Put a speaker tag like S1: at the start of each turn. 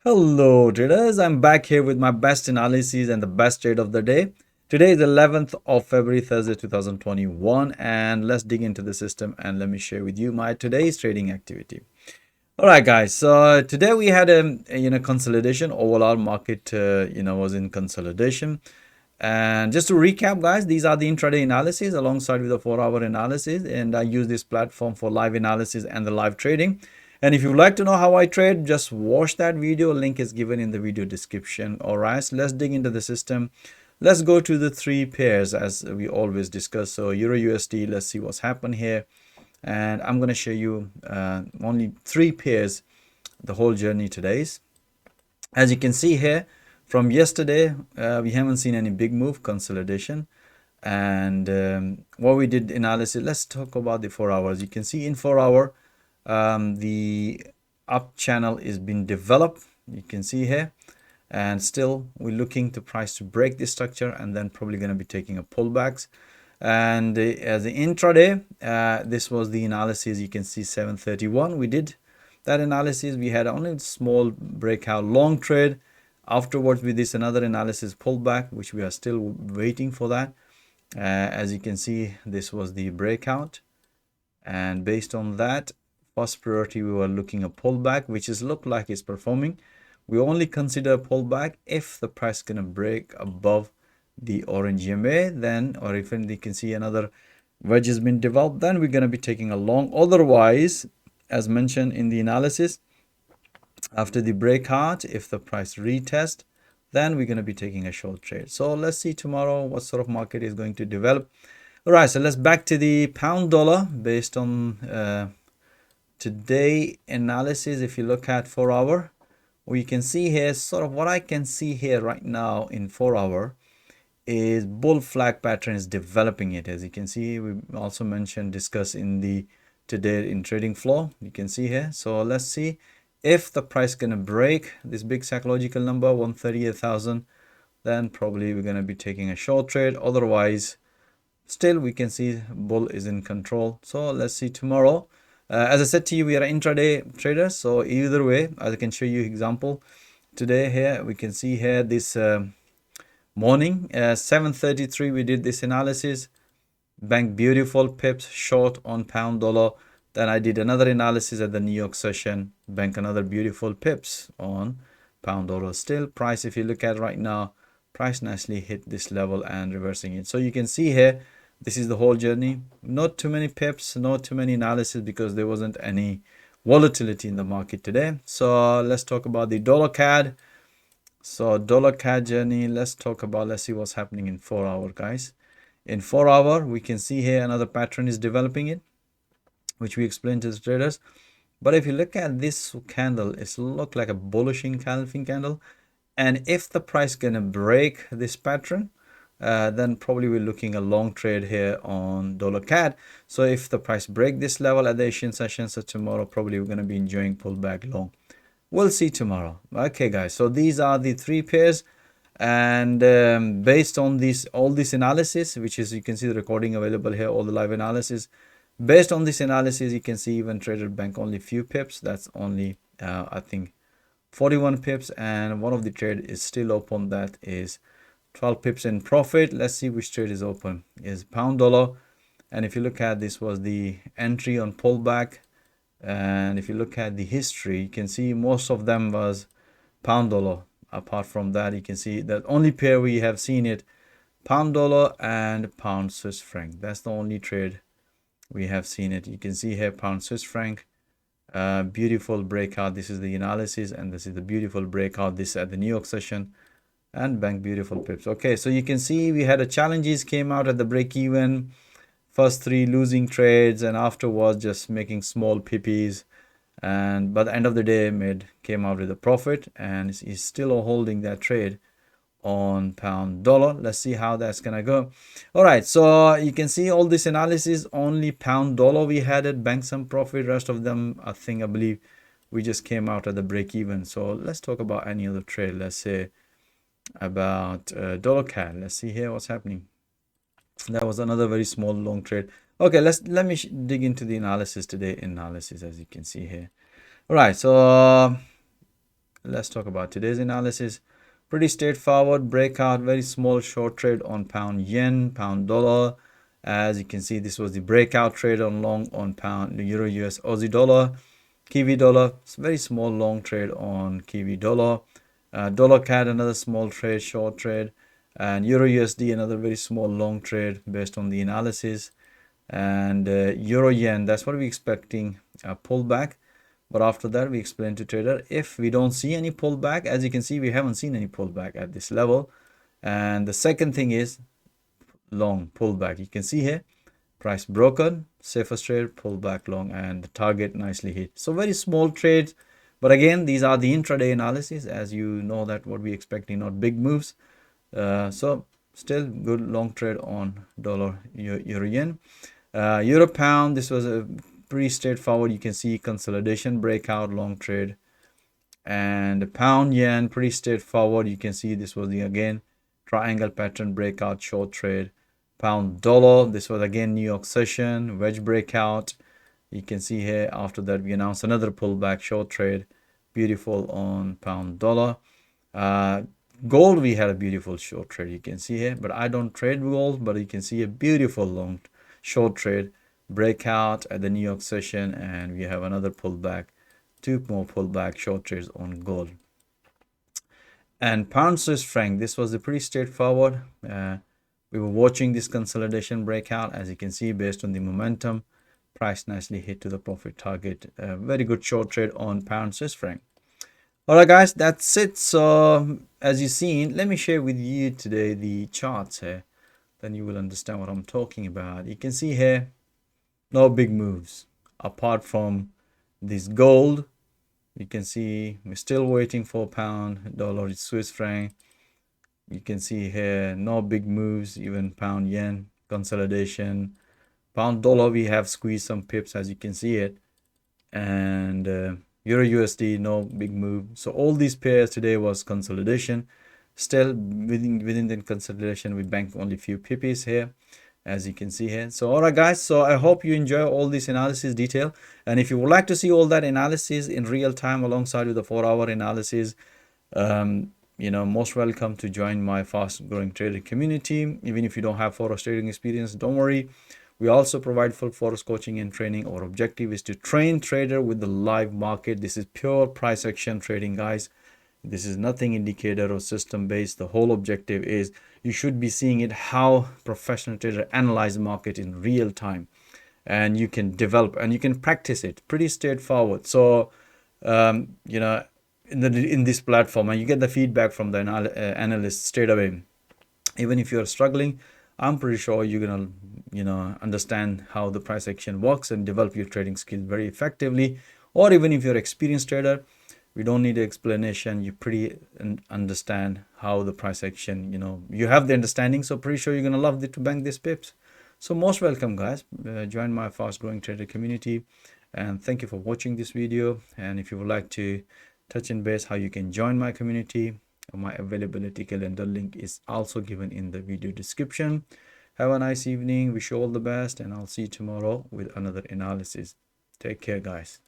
S1: Hello traders, I'm back here with my best analysis and the best trade of the day. Today is 11th of February, Thursday 2021, and let's dig into the system and let me share with you my today's trading activity. All right, guys. So today we had a consolidation. Overall market was in consolidation. And just to recap, guys, these are the intraday analysis alongside with the 4-hour analysis. And I use this platform for live analysis and the live trading. And if you'd like to know how I trade, just watch that video. Link is given in the video description. All right, so let's dig into the system. Let's go to the three pairs as we always discuss. So EURUSD, let's see what's happened here. And I'm going to show you only three pairs the whole journey today's. As you can see here, from yesterday, we haven't seen any big move, consolidation. And what we did analysis, let's talk about the 4 hours. You can see in 4 hour, the up channel is being developed. You can see here. And still, we're looking to price to break this structure and then probably going to be taking a pullbacks. And as the intraday, this was the analysis. You can see 731. We did that analysis. We had only a small breakout long trade. Afterwards, with this another analysis pullback, which we are still waiting for that. As you can see, this was the breakout. And based on that, first priority, we were looking a pullback, which is look like it's performing. We only consider a pullback if the price is going to break above the orange EMA, then, or if you can see another wedge has been developed, then we're going to be taking a long. Otherwise, as mentioned in the analysis, after the breakout, if the price retest, then we're going to be taking a short trade. So let's see tomorrow what sort of market is going to develop. All right, so let's back to the pound dollar based on today analysis. If you look at 4 hour, we can see here sort of what I can see here right now in 4 hour is bull flag pattern is developing it. As you can see, we also mentioned discuss in the today in trading flow. You can see here. So let's see if the price gonna break this big psychological number 138,000, then probably we're gonna be taking a short trade. Otherwise, still we can see bull is in control. So let's see tomorrow. As I said to you, we are intraday traders, so either way, I can show you example today. Here we can see here this morning 7:33 we did this analysis, bank beautiful pips short on pound dollar. Then I did another analysis at the New York session, bank another beautiful pips on pound dollar. Still price, if you look at right now, price nicely hit this level and reversing it. So you can see here, this is the whole journey. Not too many pips, not too many analysis because there wasn't any volatility in the market today. So let's talk about the dollar CAD. So dollar CAD journey, let's see what's happening in 4 hour, guys. In 4 hour, we can see here another pattern is developing it, which we explained to the traders. But if you look at this candle, it's look like a bullish engulfing candle. And if the price gonna break this pattern, then probably we're looking a long trade here on dollar CAD. So if the price break this level at the Asian session, so tomorrow probably we're gonna be enjoying pullback long. We'll see tomorrow. Okay, guys, so these are the three pairs, and based on this all this analysis, which is, you can see the recording available here, all the live analysis. Based on this analysis, you can see even traded bank only few pips. That's only I think 41 pips, and one of the trade is still open, that is 12 pips in profit. Let's see which trade is open. Is pound dollar, and if you look at this was the entry on pullback. And if you look at the history, you can see most of them was pound dollar. Apart from that, you can see that only pair we have seen it, pound dollar and pound Swiss franc. That's the only trade we have seen it. You can see here pound Swiss franc, beautiful breakout. This is the analysis, and this is the beautiful breakout. This at the New York session, and bank beautiful pips. Okay, so you can see we had a challenges came out at the break even. First three losing trades, and afterwards just making small pippies, and by the end of the day came out with a profit, and he's still holding that trade on pound dollar. Let's see how that's gonna go. All right, so you can see all this analysis, only pound dollar we had it, bank some profit. Rest of them, I believe we just came out at the break even. So let's talk about any other trade. Let's say about dollar CAD. Let's see here what's happening. That was another very small long trade. Okay, let me dig into the analysis today. Analysis, as you can see here. All right, so let's talk about today's analysis. Pretty straightforward breakout, very small short trade on pound yen, pound dollar. As you can see, this was the breakout trade on long on pound euro US Aussie dollar, Kiwi dollar. It's a very small long trade on Kiwi dollar. Dollar CAD, another small trade, short trade, and euro USD, another very small long trade based on the analysis. And euro yen, that's what we're expecting, a pullback. But after that, we explain to trader, if we don't see any pullback, as you can see, we haven't seen any pullback at this level. And the second thing is long pullback. You can see here, price broken, safest trade, pullback long, and the target nicely hit. So very small trades. But again, these are the intraday analysis, as you know that what we're expecting, not big moves. So still good long trade on dollar, euro yen. Euro pound, this was a pretty straightforward. You can see consolidation breakout long trade. And pound yen, pretty straightforward. You can see this was the again triangle pattern breakout short trade. Pound dollar, this was again New York session wedge breakout. You can see here, after that we announced another pullback short trade, beautiful on pound dollar. Gold, we had a beautiful short trade, you can see here, but I don't trade gold, but you can see a beautiful long short trade breakout at the New York session, and we have another pullback, two more pullback short trades on gold. And pound Swiss franc, this was a pretty straightforward. We were watching this consolidation breakout, as you can see, based on the momentum, price nicely hit to the profit target. Very good short trade on pound Swiss franc. All right, guys, that's it. So as you've seen, let me share with you today the charts here, then you will understand what I'm talking about. You can see here, no big moves apart from this gold. You can see we're still waiting for pound, dollar, Swiss franc. You can see here, no big moves, even pound yen consolidation. Pound dollar, we have squeezed some pips, as you can see it. And euro USD, no big move. So all these pairs today was consolidation. Still within the consolidation, we banked only few pippies here, as you can see here. So all right, guys, so I hope you enjoy all this analysis detail, and if you would like to see all that analysis in real time alongside with the 4-hour analysis, you know, most welcome to join my fast growing trader community. Even if you don't have forex trading experience, don't worry, we also provide full forex coaching and training. Our objective is to train trader with the live market. This is pure price action trading, guys. This is nothing indicator or system based. The whole objective is you should be seeing it how professional trader analyze the market in real time, and you can develop and you can practice it. Pretty straightforward. So you know, in this platform, and you get the feedback from the analyst straight away. Even if you're struggling, I'm pretty sure you're gonna, you know, understand how the price action works and develop your trading skill very effectively. Or even if you're an experienced trader, we don't need explanation. You pretty understand how the price action, you know, you have the understanding. So pretty sure you're gonna love it to bank these pips. So most welcome, guys. Join my fast growing trader community, and thank you for watching this video. And if you would like to touch and base how you can join my community, my availability calendar link is also given in the video description. Have a nice evening. Wish you all the best, and I'll see you tomorrow with another analysis. Take care, guys.